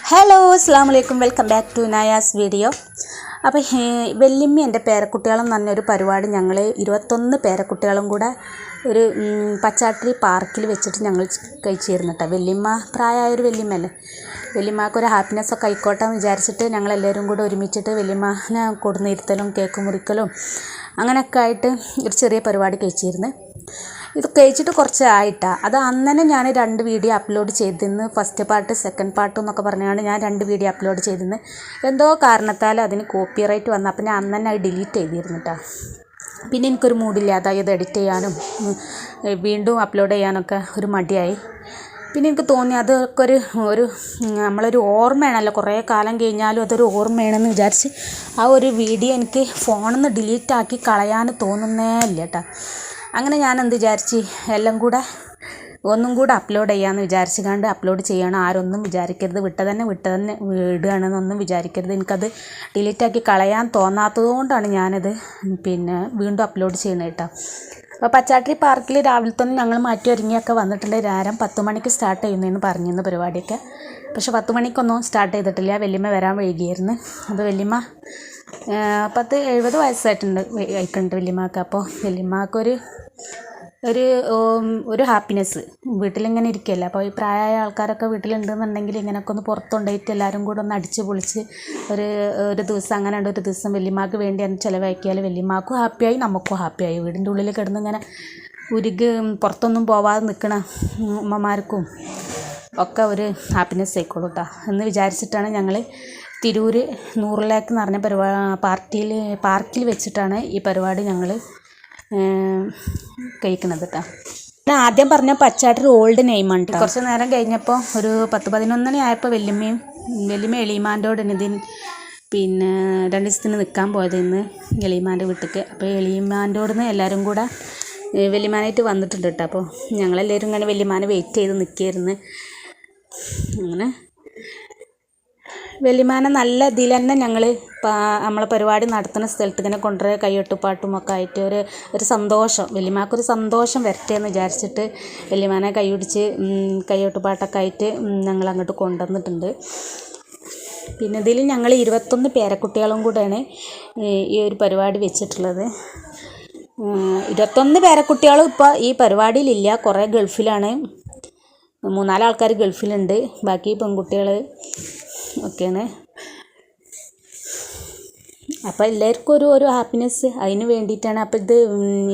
Hello അസ്സാം വലൈക്കും, welcome back to Naya's video. അപ്പോൾ വല്യമ്മ എൻ്റെ പേരക്കുട്ടികളും നല്ലൊരു പരിപാടി ഞങ്ങൾ 21 പേരക്കുട്ടികളും കൂടെ ഒരു പച്ചാട്ടി പാർക്കിൽ വെച്ചിട്ട് ഞങ്ങൾ കഴിച്ചിരുന്നു കേട്ടോ. വല്യമ്മ പ്രായമായൊരു വല്യമ്മല്ലേ, വല്യമ്മക്കൊരു ഹാപ്പിനെസ്സൊക്കെ ആയിക്കോട്ടെ എന്ന് വിചാരിച്ചിട്ട് ഞങ്ങളെല്ലാവരും കൂടെ ഒരുമിച്ചിട്ട് വല്യമ്മനെ കൊടുന്നിരുത്തലും കേക്ക് മുറിക്കലും അങ്ങനെയൊക്കെ ആയിട്ട് ഒരു ചെറിയ പരിപാടി കഴിച്ചിരുന്നു. ഇത് കഴിച്ചിട്ട് കുറച്ചായിട്ടാണ്. അത് അന്നനെ ഞാൻ 2 വീഡിയോ അപ്ലോഡ് ചെയ്തിരുന്നു. ഫസ്റ്റ് പാർട്ട് സെക്കൻഡ് പാർട്ട് എന്നൊക്കെ പറഞ്ഞാണ് ഞാൻ 2 വീഡിയോ അപ്ലോഡ് ചെയ്തിരുന്നു. എന്തോ കാരണത്താൽ അതിന് കോപ്പിറൈറ്റ് വന്നു. അപ്പോൾ ഞാൻ അന്നന്നെ അത് ഡിലീറ്റ് ചെയ്തിരുന്നു കേട്ടോ. പിന്നെ എനിക്കൊരു മൂഡില്ല, അതായത് എഡിറ്റ് ചെയ്യാനും വീണ്ടും അപ്ലോഡ് ചെയ്യാനൊക്കെ ഒരു മടിയായി. പിന്നെ എനിക്ക് തോന്നി അതൊക്കെ ഒരു നമ്മളൊരു ഓർമ്മയാണല്ലോ, കുറേ കാലം കഴിഞ്ഞാലും അതൊരു ഓർമ്മയാണെന്ന് വിചാരിച്ച് ആ ഒരു വീഡിയോ എനിക്ക് ഫോണിൽ നിന്ന് ഡിലീറ്റാക്കി കളയാൻ തോന്നുന്നേ ഇല്ല കേട്ടോ. അങ്ങനെ ഞാൻ എന്ത് വിചാരിച്ച് എല്ലാം കൂടെ ഒന്നും കൂടെ അപ്ലോഡ് ചെയ്യാമെന്ന് വിചാരിച്ചുകൊണ്ട് അപ്ലോഡ് ചെയ്യണം. ആരൊന്നും വിചാരിക്കരുത്, വിട്ടതന്നെ വിടുകയാണെന്നൊന്നും വിചാരിക്കരുത്. എനിക്കത് ഡിലീറ്റാക്കി കളയാൻ തോന്നാത്തത് കൊണ്ടാണ് ഞാനത് വീണ്ടും അപ്ലോഡ് ചെയ്യുന്നത് കേട്ടോ. അപ്പോൾ പച്ചാട്ടി പാർക്കിൽ രാവിലെ തന്നെ ഞങ്ങൾ മാറ്റി ഒരുങ്ങിയൊക്കെ വന്നിട്ടുണ്ട്. 10 മണിക്ക് സ്റ്റാർട്ട് ചെയ്യുന്നതെന്ന് പറഞ്ഞിരുന്നു പരിപാടിയൊക്കെ. പക്ഷെ 10 മണിക്കൊന്നും സ്റ്റാർട്ട് ചെയ്തിട്ടില്ല, വല്യമ്മ വരാൻ വൈകിയായിരുന്നു. അപ്പോൾ വല്യമ്മ 70 വയസ്സായിട്ടുണ്ട് വല്യമ്മക്ക്. അപ്പോൾ വല്യമ്മക്കൊരു ഹാപ്പിനെസ്, വീട്ടിലിങ്ങനെ ഇരിക്കുകയല്ല. അപ്പോൾ ഈ പ്രായമായ ആൾക്കാരൊക്കെ വീട്ടിലുണ്ടെന്നുണ്ടെങ്കിൽ ഇങ്ങനെയൊക്കെ ഒന്ന് പുറത്തുകൊണ്ടുപോയിട്ട് എല്ലാവരും കൂടെ ഒന്ന് അടിച്ച് പൊളിച്ച് ഒരു ദിവസം അങ്ങനെ ഒരു ദിവസം വല്യമ്മക്ക് വേണ്ടി അത് ചിലവാക്കിയാൽ വല്യമ്മക്കും ഹാപ്പിയായി, നമുക്കും ഹാപ്പിയായി. വീടിൻ്റെ ഉള്ളിൽ കിടന്ന് ഇങ്ങനെ പുറത്തൊന്നും പോവാതെ നിൽക്കണ ഉമ്മമാർക്കും ഒക്കെ ഒരു ഹാപ്പിനെസ് ആയിക്കോളൂ കേട്ടോ എന്ന് വിചാരിച്ചിട്ടാണ് ഞങ്ങൾ തിരൂർ നൂറിലേക്ക് എന്ന് പറഞ്ഞ പാർക്കിൽ വെച്ചിട്ടാണ് ഈ പരിപാടി ഞങ്ങൾ കഴിക്കുന്നത് കേട്ടോ. ഞാൻ ആദ്യം പറഞ്ഞ പച്ചാട്ടി ഓൾഡ് നെയിമാണ് കേട്ടോ. കുറച്ച് നേരം കഴിഞ്ഞപ്പോൾ ഒരു 10-11 ആയപ്പോൾ വല്യമ്മ എളീമാൻ്റോട് ഇതിന് 2 ദിവസത്തിന് നിൽക്കാൻ പോയത് ഇന്ന് എളീമാൻ്റെ വീട്ടിലേക്ക്. അപ്പോൾ എളീമാൻ്റോട് നിന്ന് എല്ലാവരും കൂടെ വല്യമാനായിട്ട് വന്നിട്ടുണ്ട് കേട്ടോ. അപ്പോൾ ഞങ്ങളെല്ലാവരും ഇങ്ങനെ വല്യമാനെ വെയിറ്റ് ചെയ്ത് നിൽക്കുകയായിരുന്നു. അങ്ങനെ വല്യമാനെ നല്ല ഇതിൽ തന്നെ ഞങ്ങൾ നമ്മളെ പരിപാടി നടത്തുന്ന സ്ഥലത്ത് ഇങ്ങനെ കൊണ്ടുവരിക, കയ്യൊട്ടുപാട്ടും ഒക്കെ ആയിട്ട് ഒരു സന്തോഷം, വല്യമാക്കൊരു സന്തോഷം വരട്ടെ എന്ന് വിചാരിച്ചിട്ട് വല്യമാനെ കൈപിടിച്ച് കയ്യൊട്ടുപാട്ടൊക്കെ ആയിട്ട് ഞങ്ങൾ അങ്ങോട്ട് കൊണ്ടുവന്നിട്ടുണ്ട്. പിന്നെ ഇതിൽ ഞങ്ങൾ 21 പേരക്കുട്ടികളും കൂടെയാണ് ഈ ഒരു പരിപാടി വെച്ചിട്ടുള്ളത്. 21 പേരക്കുട്ടികളും ഇപ്പോൾ ഈ പരിപാടിയിലില്ല, കുറേ ഗൾഫിലാണ്. 3-4 ആൾക്കാർ ഗൾഫിലുണ്ട്, ബാക്കി പെൺകുട്ടികൾ ഒക്കെയാണ്. അപ്പോൾ എല്ലാവർക്കും ഒരു ഹാപ്പിനെസ്, അതിന് വേണ്ടിയിട്ടാണ്. അപ്പോൾ ഇത്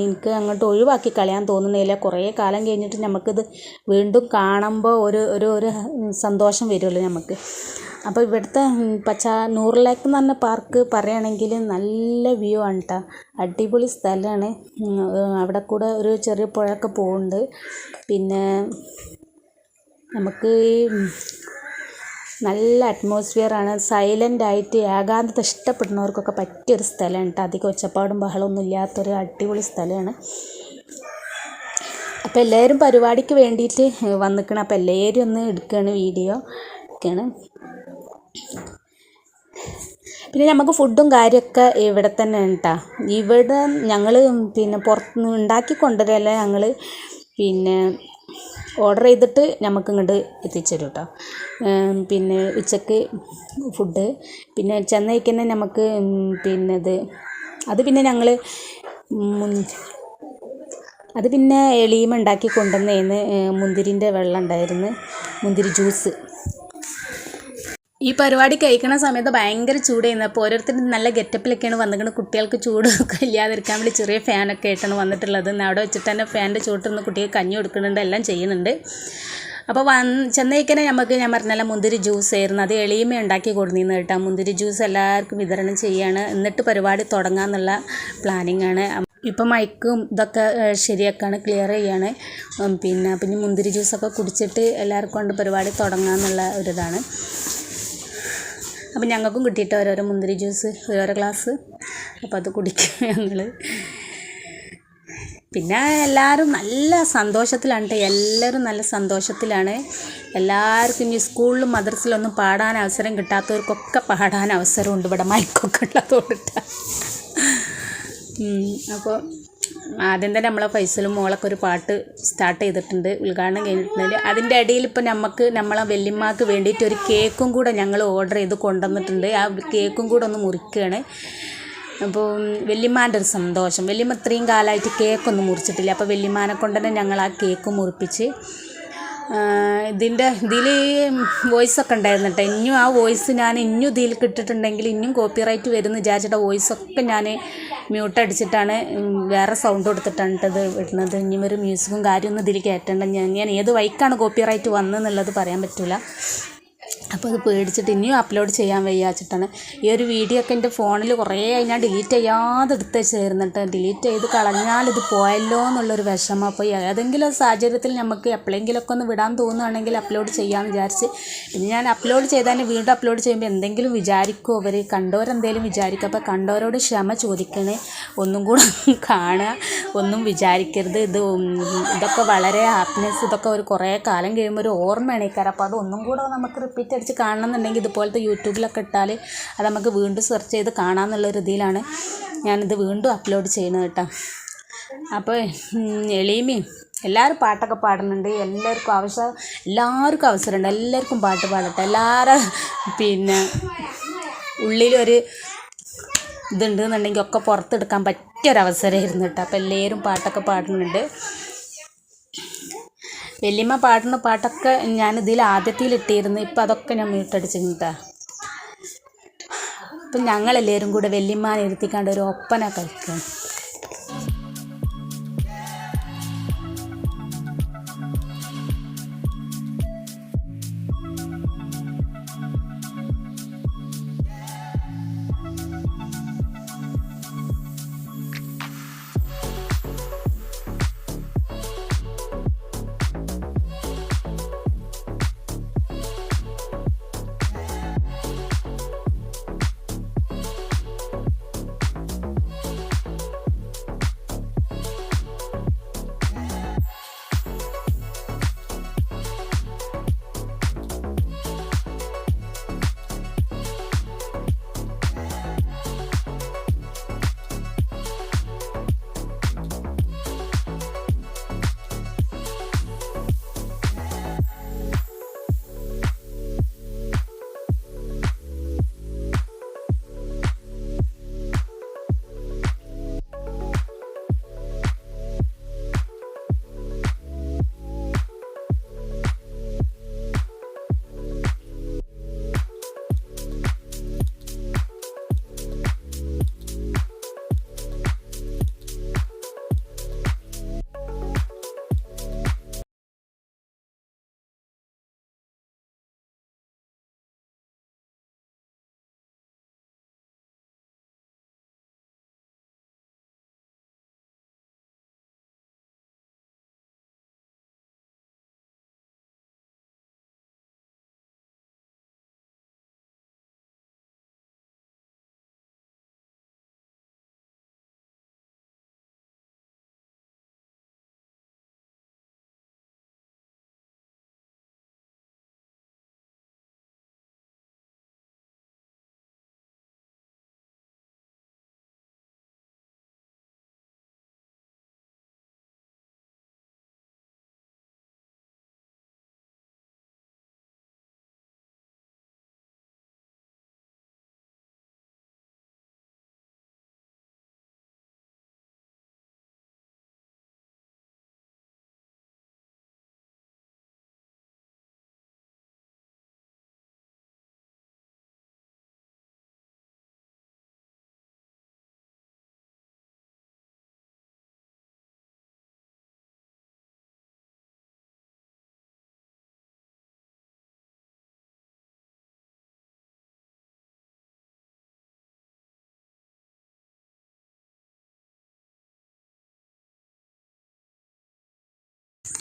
എനിക്ക് അങ്ങോട്ട് ഒഴിവാക്കി കളയാൻ തോന്നുന്നില്ല. കുറേ കാലം കഴിഞ്ഞിട്ട് നമുക്കിത് വീണ്ടും കാണുമ്പോൾ ഒരു സന്തോഷം വരുമല്ലോ നമുക്ക്. അപ്പോൾ ഇവിടുത്തെ നൂറിലേക്ക് എന്ന് പറഞ്ഞ പാർക്ക് പറയുകയാണെങ്കിൽ നല്ല വ്യൂ ആണ് കേട്ടോ. അടിപൊളി സ്ഥലമാണ്. അവിടെ കൂടെ ഒരു ചെറിയ പുഴയൊക്കെ പോകുന്നുണ്ട്. പിന്നെ നമുക്ക് നല്ല അറ്റ്മോസ്ഫിയറാണ്, സൈലൻ്റായിട്ട് ഏകാന്തത ഇഷ്ടപ്പെടുന്നവർക്കൊക്കെ പറ്റിയൊരു സ്ഥലമാണ് കേട്ടോ. അധികം ഒച്ചപ്പാടും ബഹളമൊന്നും ഇല്ലാത്തൊരു അടിപൊളി സ്ഥലമാണ്. അപ്പോൾ എല്ലാവരും പരിപാടിക്ക് വേണ്ടിയിട്ട് വന്നിക്കണം. അപ്പോൾ എല്ലാവരും ഒന്ന് എടുക്കുകയാണ്, വീഡിയോ ഒക്കെയാണ്. പിന്നെ നമുക്ക് ഫുഡും കാര്യമൊക്കെ ഇവിടെ തന്നെ കേട്ടോ. ഇവിടെ ഞങ്ങൾ പുറത്തുനിന്ന് ഉണ്ടാക്കി കൊണ്ടുവരല്ല, ഞങ്ങൾ ഓർഡർ ചെയ്തിട്ട് നമുക്ക് ഇങ്ങോട്ട് എത്തിച്ചു തരും കേട്ടോ. പിന്നെ ഉച്ചക്ക് ഫുഡ്, പിന്നെ ചെന്നൈക്ക് തന്നെ നമുക്ക് അത് പിന്നെ എളീമ ഉണ്ടാക്കി കൊണ്ടുവന്നേന്ന് മുന്തിരിൻ്റെ വെള്ളം ഉണ്ടായിരുന്നു, മുന്തിരി ജ്യൂസ്. ഈ പരിപാടി കഴിക്കുന്ന സമയത്ത് ഭയങ്കര ചൂടായിരുന്നു. അപ്പോൾ ഓരോരുത്തരും നല്ല ഗെറ്റപ്പിലൊക്കെയാണ് വന്നിരിക്കുന്നത്. കുട്ടികൾക്ക് ചൂടൊക്കെ ഇല്ലാതിരിക്കാൻ വേണ്ടി ചെറിയ ഫാനൊക്കെ ആയിട്ടാണ് വന്നിട്ടുള്ളത്. അവിടെ വെച്ചിട്ട് തന്നെ ഫാനിൻ്റെ ചൂട്ടിൽ കുട്ടികൾക്ക് കഞ്ഞി കൊടുക്കുന്നുണ്ട്, എല്ലാം ചെയ്യുന്നുണ്ട്. അപ്പോൾ ചെന്നൈക്കനെ ഞാൻ പറഞ്ഞല്ല മുന്തിരി ജ്യൂസ് ആയിരുന്നു, അത് എളിയമ ഉണ്ടാക്കി കൊടുന്നിരുന്നു കേട്ടോ. മുന്തിരി ജ്യൂസ് എല്ലാവർക്കും വിതരണം ചെയ്യുകയാണ്, എന്നിട്ട് പരിപാടി തുടങ്ങാമെന്നുള്ള പ്ലാനിങ് ആണ്. ഇപ്പം മൈക്കും ഇതൊക്കെ ശരിയാക്കാണ്, ക്ലിയർ ചെയ്യാണ്. പിന്നെ മുന്തിരി ജ്യൂസൊക്കെ കുടിച്ചിട്ട് എല്ലാവർക്കും കൊണ്ട് പരിപാടി തുടങ്ങാമെന്നുള്ള ഒരിതാണ്. അപ്പം ഞങ്ങൾക്കും കിട്ടിയിട്ട് ഓരോരോ മുന്തിരി ജ്യൂസ്, ഓരോരോ ഗ്ലാസ്. അപ്പോൾ അത് കുടിക്കും ഞങ്ങൾ. പിന്നെ എല്ലാവരും നല്ല സന്തോഷത്തിലാണ് കേട്ടോ. എല്ലാവരും നല്ല സന്തോഷത്തിലാണ്. എല്ലാവർക്കും ഈ സ്കൂളിലും മദ്രസയിലൊന്നും പാടാൻ അവസരം കിട്ടാത്തവർക്കൊക്കെ പാടാൻ അവസരമുണ്ട് ഇവിടെ, മൈക്കൊക്കെ ഉള്ളതുകൊണ്ടിട്ട്. അപ്പോൾ ആദ്യം തന്നെ നമ്മളെ ഫൈസലും മോളൊക്കെ ഒരു പാട്ട് സ്റ്റാർട്ട് ചെയ്തിട്ടുണ്ട്, ഉദ്ഘാടനം കഴിഞ്ഞിട്ടുണ്ടെങ്കിൽ. അതിൻ്റെ ഇടയിൽ ഇപ്പം നമ്മളെ വല്യമ്മക്ക് വേണ്ടിയിട്ട് ഒരു കേക്കും കൂടെ ഞങ്ങൾ ഓർഡർ ചെയ്ത് കൊണ്ടുവന്നിട്ടുണ്ട്. ആ കേക്കും കൂടെ ഒന്ന് മുറിക്കുകയാണ്. അപ്പോൾ വല്യമ്മാൻ്റെ ഒരു സന്തോഷം, വല്യമ്മ ഇത്രയും കാലമായിട്ട് കേക്കൊന്നും മുറിച്ചിട്ടില്ല. അപ്പോൾ വല്യമ്മാനെ കൊണ്ട് തന്നെ ഞങ്ങൾ ആ കേക്ക് മുറിപ്പിച്ച് ഇതിൽ വോയിസൊക്കെ ഉണ്ടായിരുന്നു കേട്ടോ. ഇനിയും ആ വോയിസ് ഞാൻ ഇതിൽ കിട്ടിട്ടുണ്ടെങ്കിൽ ഇനിയും കോപ്പിറൈറ്റ് വരുമെന്ന് വിചാരിച്ചിട്ട് വോയിസൊക്കെ ഞാൻ മ്യൂട്ട് അടിച്ചിട്ടാണ് വേറെ സൗണ്ട് കൊടുത്തിട്ടാണ് ഇത് ഇടുന്നത്. ഇനിയും ഒരു മ്യൂസിക്കും കാര്യമൊന്നും ഇതിൽ കയറ്റേണ്ട. ഞാൻ ഏത് വൈക്കാണ് കോപ്പിറൈറ്റ് വന്നതെന്നുള്ളത് പറയാൻ പറ്റില്ല. അപ്പോൾ അത് പേടിച്ചിട്ട് ഇനിയും അപ്ലോഡ് ചെയ്യാൻ വയ്യാച്ചിട്ടാണ്. ഈ ഒരു വീഡിയോ ഒക്കെ എൻ്റെ ഫോണിൽ കുറേ ഞാൻ ഡിലീറ്റ് ചെയ്യാതെ എടുത്ത് വെച്ചായിരുന്നിട്ട്, ഡിലീറ്റ് ചെയ്ത് കളഞ്ഞാൽ ഇത് പോയല്ലോ എന്നുള്ളൊരു വിഷമം. അപ്പോൾ ഏതെങ്കിലും സാഹചര്യത്തിൽ നമുക്ക് എപ്പോഴെങ്കിലുമൊക്കെ ഒന്ന് വിടാൻ തോന്നുകയാണെങ്കിൽ അപ്ലോഡ് ചെയ്യാമെന്ന് വിചാരിച്ച്. പിന്നെ ഞാൻ അപ്ലോഡ് ചെയ്താൽ വീണ്ടും അപ്ലോഡ് ചെയ്യുമ്പോൾ എന്തെങ്കിലും വിചാരിക്കുമോ, അവർ കണ്ടവരെന്തെങ്കിലും വിചാരിക്കും. അപ്പോൾ കണ്ടവരോട് ക്ഷമ ചോദിക്കണേ, ഒന്നും കൂടെ കാണുക, ഒന്നും വിചാരിക്കരുത്. ഇതൊക്കെ വളരെ ഹാപ്പിനെസ്, ഇതൊക്കെ ഒരു കുറേ കാലം കഴിയുമ്പോൾ ഒരു ഓർമ്മ എണീക്കാറ്. അപ്പോൾ അത് ഒന്നും കൂടെ നമുക്ക് റിപ്പീറ്റ് അടിച്ച് കാണണമെന്നുണ്ടെങ്കിൽ ഇതുപോലത്തെ യൂട്യൂബിലൊക്കെ ഇട്ടാൽ അത് നമുക്ക് വീണ്ടും സെർച്ച് ചെയ്ത് കാണാമെന്നുള്ളൊരു ഇതിലാണ് ഞാനിത് വീണ്ടും അപ്ലോഡ് ചെയ്യുന്നത് കേട്ടോ. അപ്പോൾ എളീമയും എല്ലാവരും പാട്ടൊക്കെ പാടുന്നുണ്ട്. എല്ലാവർക്കും അവസരമുണ്ട്. എല്ലാവർക്കും പാട്ട് പാടട്ടെ. എല്ലാവരും ഉള്ളിലൊരു ഇതുണ്ടെന്നുണ്ടെങ്കിൽ ഒക്കെ പുറത്തെടുക്കാൻ പറ്റിയൊരവസരമായിരുന്നു കേട്ടോ. അപ്പോൾ എല്ലാവരും പാട്ടൊക്കെ പാടുന്നുണ്ട്. വല്യമ്മ പാടുന്ന പാട്ടൊക്കെ ഞാനിതിൽ ആദ്യത്തിൽ ഇട്ടിരുന്നു. ഇപ്പം അതൊക്കെ ഞാൻ മ്യൂട്ടടിച്ചിട്ടാ. അപ്പം ഞങ്ങളെല്ലാവരും കൂടെ വല്യമ്മനെ ഇരുത്തിക്കാണ്ട് ഒരു ഒപ്പന കളിക്കുകയാണ്.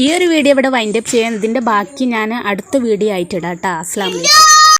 ഈ ഒരു വീഡിയോ ഇവിടെ വൈൻഡപ്പ് ചെയ്യാൻ, ഇതിൻ്റെ ബാക്കി ഞാൻ അടുത്ത വീഡിയോ ആയിട്ട് ഇടാം കേട്ടോ. അസ്സലാമു അലൈക്കും.